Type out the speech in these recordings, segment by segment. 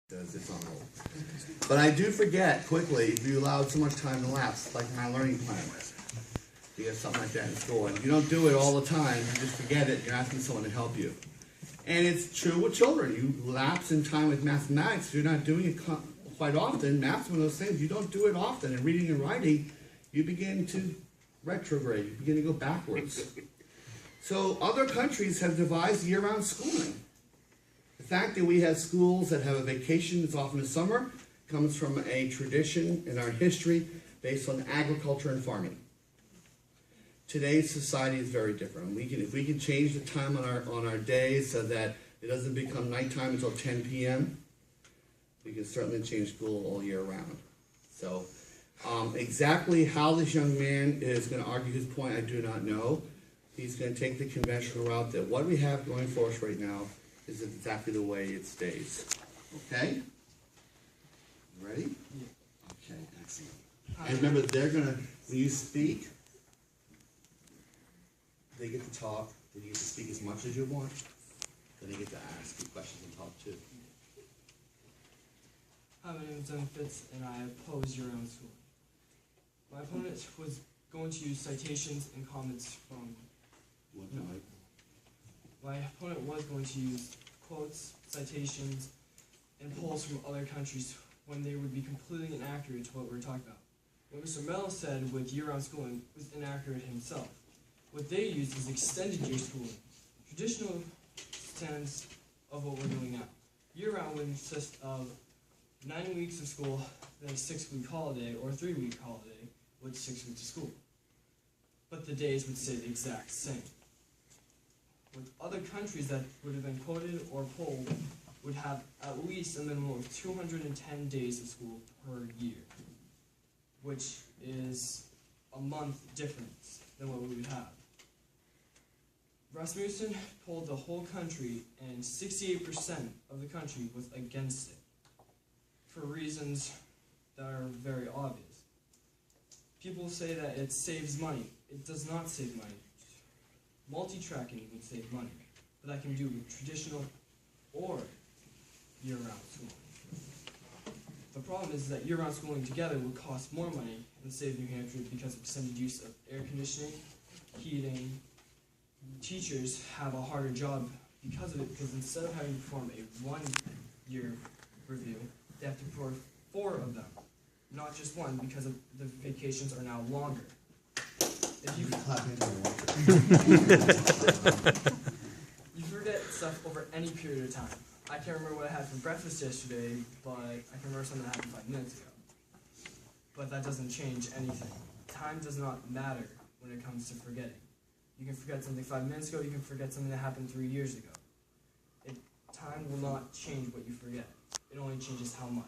because it's on hold. But I do forget quickly if you allow so much time to lapse, like my learning plan. You get something like that in school, and you don't do it all the time, you just forget it, you're asking someone to help you. And it's true with children. You lapse in time with mathematics, if you're not doing it quite often. Math's one of those things, you don't do it often. In reading and writing, you begin to retrograde, you begin to go backwards. So other countries have devised year-round schooling. The fact that we have schools that have a vacation that's often in summer comes from a tradition in our history based on agriculture and farming. Today's society is very different. If we can change the time on our days so that it doesn't become nighttime until 10 p.m., we can certainly change school all year round. So exactly how this young man is going to argue his point, I do not know. He's going to take the conventional route that what we have going for us right now is exactly the way it stays. Okay? You ready? Yeah. Okay, excellent. And remember, they're going to, when you speak, they get to talk. They get to speak as much as you want. Then they get to ask you questions and talk too. Hi, my name is Devin and I oppose year-round schooling. My opponent was going to use citations and comments from... My opponent was going to use quotes, citations, and polls from other countries when they would be completely inaccurate to what we're talking about. What Mr. Mello said with year-round schooling was inaccurate himself. What they used is extended year schooling. Traditional stands of what we're doing now. Year-round would consist of 9 weeks of school, then a 6-week holiday, or a 3-week holiday with 6 weeks of school. But the days would stay the exact same. With other countries that would have been quoted or polled would have at least a minimum of 210 days of school per year, which is a month difference than what we would have. Rasmussen polled the whole country, and 68% of the country was against it, for reasons that are very obvious. People say that it saves money. It does not save money. Multi-tracking would save money, but that can do with traditional or year-round schooling. The problem is that year-round schooling together would cost more money in the state of New Hampshire because of extended use of air conditioning, heating. Teachers have a harder job because of it, because instead of having to perform a 1-year review, they have to perform 4 of them, not just 1, because of the vacations are now longer. If you you forget stuff over any period of time. I can't remember what I had for breakfast yesterday, but I can remember something that happened 5 minutes ago. But that doesn't change anything. Time does not matter when it comes to forgetting. You can forget something 5 minutes ago, you can forget something that happened 3 years ago. Time will not change what you forget. It only changes how much.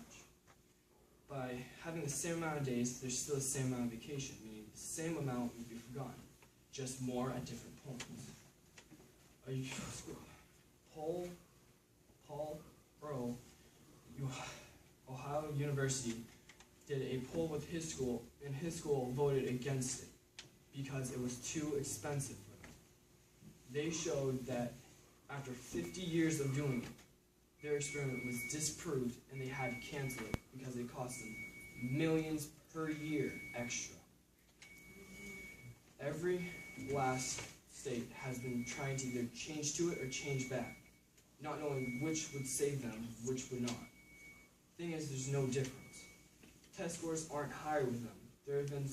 By having the same amount of days, there's still the same amount of vacation, meaning the same amount will be forgotten, just more at different points. Paul Earl, Ohio University, did a poll with his school, and his school voted against it because it was too expensive for them. They showed that after 50 years of doing it, their experiment was disproved and they had to cancel it because it cost them millions per year extra. Every last state has been trying to either change to it or change back, not knowing which would save them, which would not. Thing is, there's no difference. Test scores aren't higher with them. There have been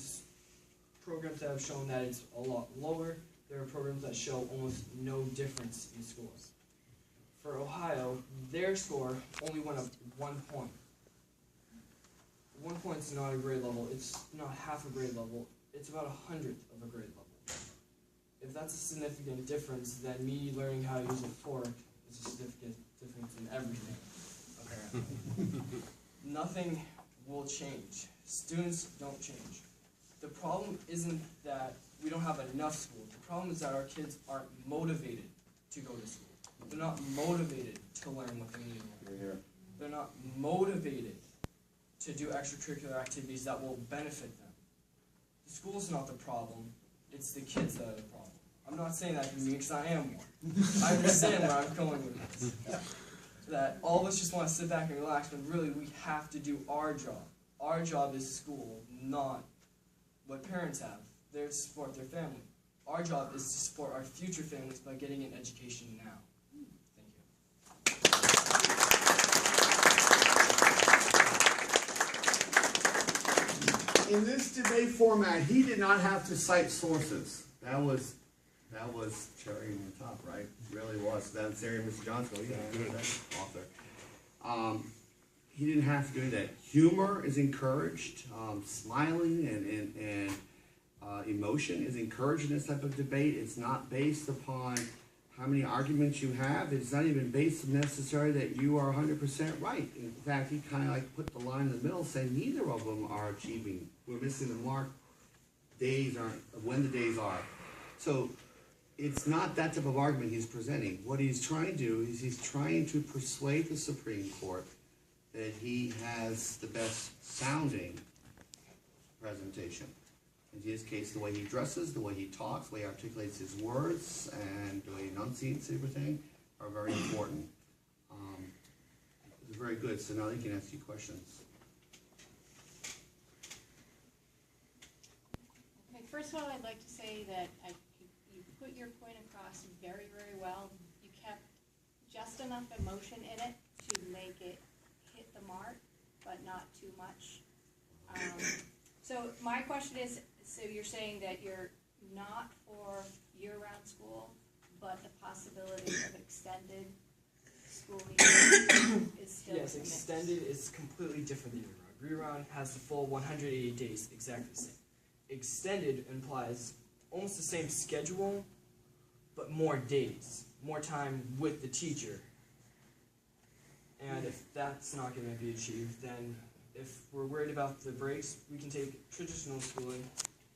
programs that have shown that it's a lot lower. There are programs that show almost no difference in scores. For Ohio, their score only went up 1 point. 1 point's not a grade level. It's not half a grade level. It's about 100th of a grade level. If that's a significant difference, then me learning how to use a fork is a significant difference in everything, apparently. Nothing will change. Students don't change. The problem isn't that we don't have enough school. The problem is that our kids aren't motivated to go to school. They're not motivated to learn what they need to learn. They're not motivated to do extracurricular activities that will benefit them. The school's not the problem. It's the kids that are the problem. I'm not saying that to me because I am one. I understand where I'm going with this. that all of us just want to sit back and relax, when really we have to do our job. Our job is school, not what parents have. They're to support their family. Our job is to support our future families by getting an education now. In this debate format, he did not have to cite sources. That was cherry on the top, right? Really was. That's area, Mr. Johnson. Yeah, good author. He didn't have to do that. Humor is encouraged. Smiling and emotion is encouraged in this type of debate. It's not based upon how many arguments you have. It's not even based necessarily that you are 100% right. In fact, he kind of like put the line in the middle, saying neither of them are achieving. We're missing the mark. Days aren't when the days are. So it's not that type of argument he's presenting. What he's trying to do is he's trying to persuade the Supreme Court that he has the best sounding presentation. In his case, the way he dresses, the way he talks, the way he articulates his words, and the way he enunciates everything are very important. It's very good, so now they can ask you questions. Okay, first of all, I'd like to say that you put your point across very, very well. You kept just enough emotion in it to make it hit the mark, but not too much. So my question is, so you're saying that you're not for year-round school, but the possibility of extended school year is still Yes, in the mix. extended is completely different than year-round. Year-round has the full 180 days, exactly the same. Extended implies almost the same schedule, but more days, more time with the teacher. And if that's not going to be achieved, then if we're worried about the breaks, we can take traditional schooling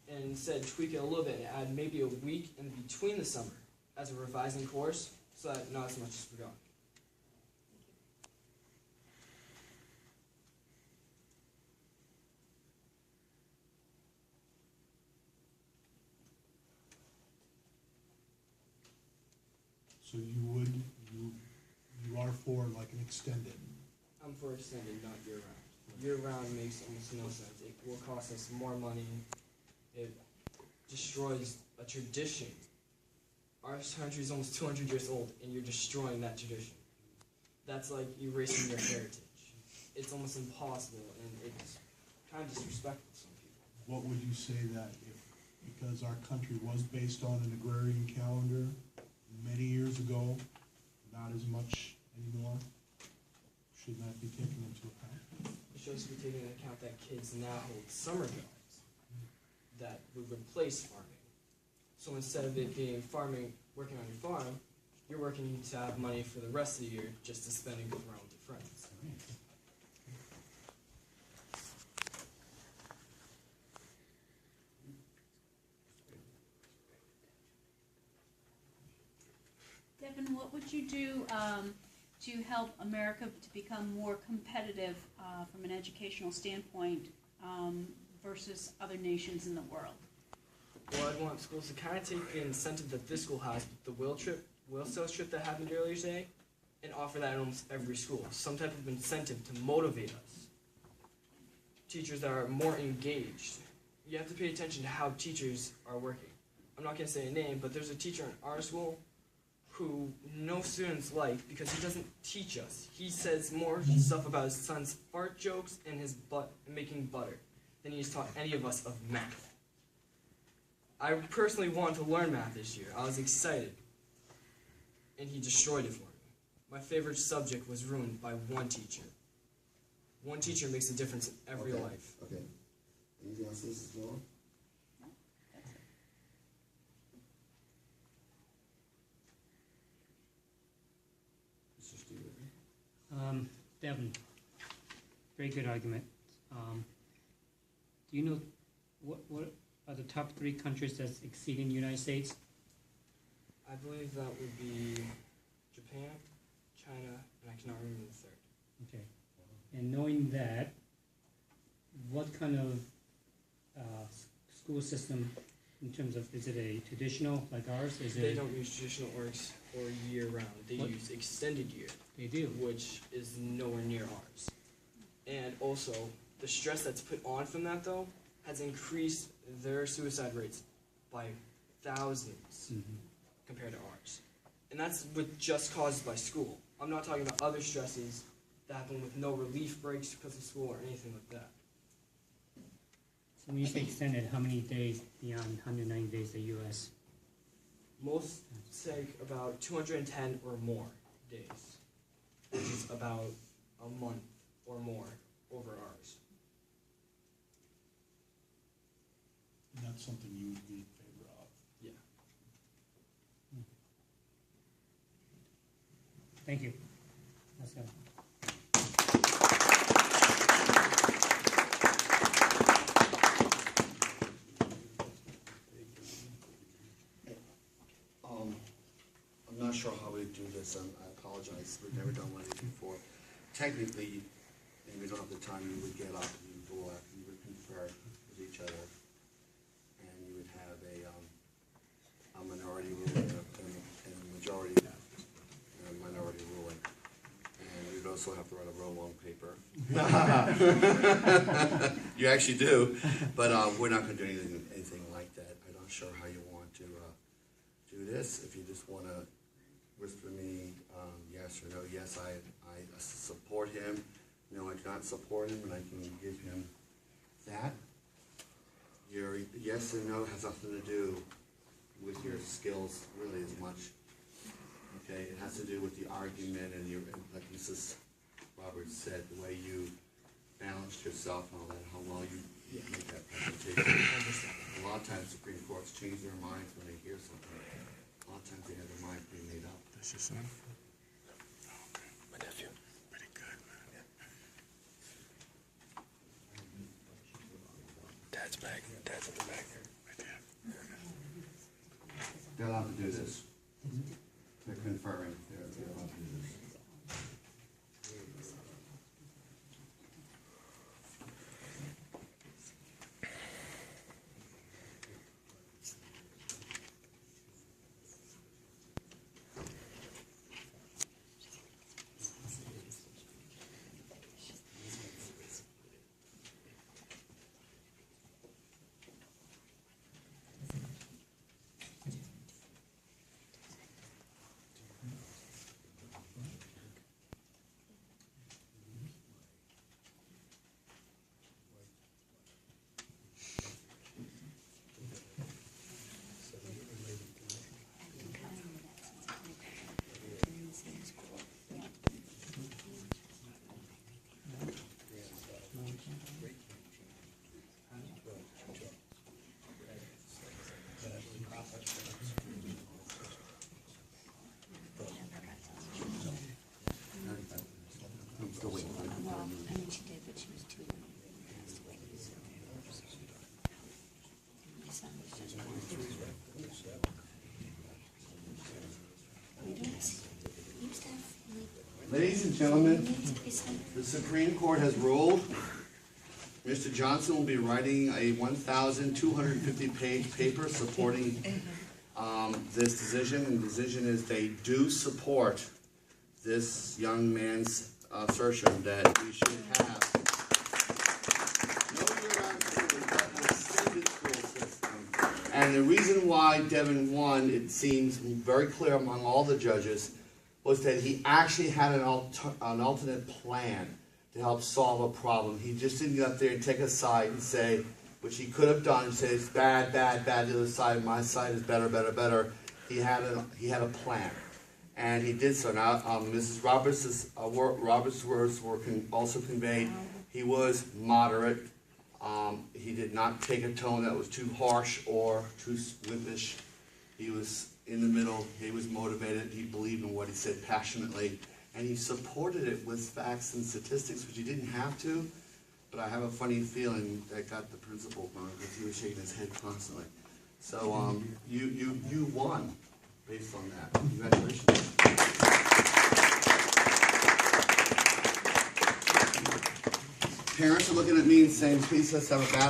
and instead tweak it a little bit and add maybe a week in between the summer as a revising course, so that not as much is forgotten. So you are for like an extended. I'm for extended, not year-round. Year-round makes almost no sense. It will cost us more money. It destroys a tradition. Our country is almost 200 years old, and you're destroying that tradition. That's like erasing your heritage. It's almost impossible, and it's kind of disrespectful to some people. What would you say that if, because our country was based on an agrarian calendar many years ago, not as much anymore, should that be taken into account? It shows we take into account that kids now hold summer jobs that would replace farming. So instead of it being farming, working on your farm, you're working to have money for the rest of the year just to spend and go around with your friends. Devin, what would you do to help America to become more competitive from an educational standpoint versus other nations in the world? Well, I'd want schools to kind of take the incentive that this school has, the wheel sales trip that happened earlier today, and offer that in almost every school. Some type of incentive to motivate us. Teachers that are more engaged. You have to pay attention to how teachers are working. I'm not going to say a name, but there's a teacher in our school who no students like because he doesn't teach us. He says more stuff about his son's fart jokes and his making butter than he's taught any of us of math. I personally wanted to learn math this year. I was excited. And he destroyed it for me. My favorite subject was ruined by one teacher. One teacher makes a difference in every life. Okay. Anything else, Mrs. Moore? Mr. Stewart? Devin, very good argument. Do you know what are the top 3 countries that's exceeding the United States? I believe that would be Japan, China, and I cannot remember the third. Okay. And knowing that, what kind of school system In terms of, is it a traditional like ours? Is They it? don't use traditional or year round. They What? use extended year, They do. which is nowhere near ours. And also, the stress that's put on from that though has increased their suicide rates by thousands compared to ours. And that's just caused by school. I'm not talking about other stresses that happen with no relief breaks because of school or anything like that. So when you say extended, how many days beyond 190 days the U.S.? Most take about 210 or more days, which is about a month or more over ours. And that's something you would be in favor of. Yeah. Thank you. That's it. I'm not sure how we do this, and I apologize, we've never done one of these before. Technically, and we don't have the time, you would get up and you would go after, you would confer with each other, and you would have a minority ruling and a majority and a minority ruling. And you'd also have to write a roll-on paper. You actually do, but we're not gonna do anything like that. I'm not sure how you want to do this. If you just wanna whisper me yes or no. Yes, I support him. No, I do not support him, and I can give him that. Your yes and no has nothing to do with your skills really as much. Okay, it has to do with the argument and like Mrs. Roberts said, the way you balanced yourself and all that, how well you make that presentation. A lot of times Supreme Courts change their minds when they hear something. A lot of times they have their mind pretty made up. That's your son? My nephew. Pretty good, man. Dad's back. Dad's in the back there. Right there. They're allowed to do this. They're conferring. They're allowed to do this. I'm still waiting for it. Well, I mean, she did, but she was too young. Passed away. My son was just born. We don't see. We used to have, like, Ladies and gentlemen, it's like, the Supreme Court has ruled. Mr. Johnson will be writing a 1,250-page paper supporting this decision. And the decision is they do support this young man's assertion that we should have no year-round schools, but an extended school system. And the reason why Devin won, it seems very clear among all the judges, was that he actually had an alternate plan to help solve a problem. He just didn't get up there and take a side and say, which he could have done, and say it's bad, bad, bad, the other side, my side is better, better, better. He had a plan, and he did so. Now, Mrs. Roberts' words were also conveyed. He was moderate. He did not take a tone that was too harsh or too whippish. He was in the middle. He was motivated. He believed in what he said passionately. And he supported it with facts and statistics, which he didn't have to, but I have a funny feeling that got the principal going because he was shaking his head constantly. So you won based on that. Congratulations. Parents are looking at me and saying, please let's have a battle.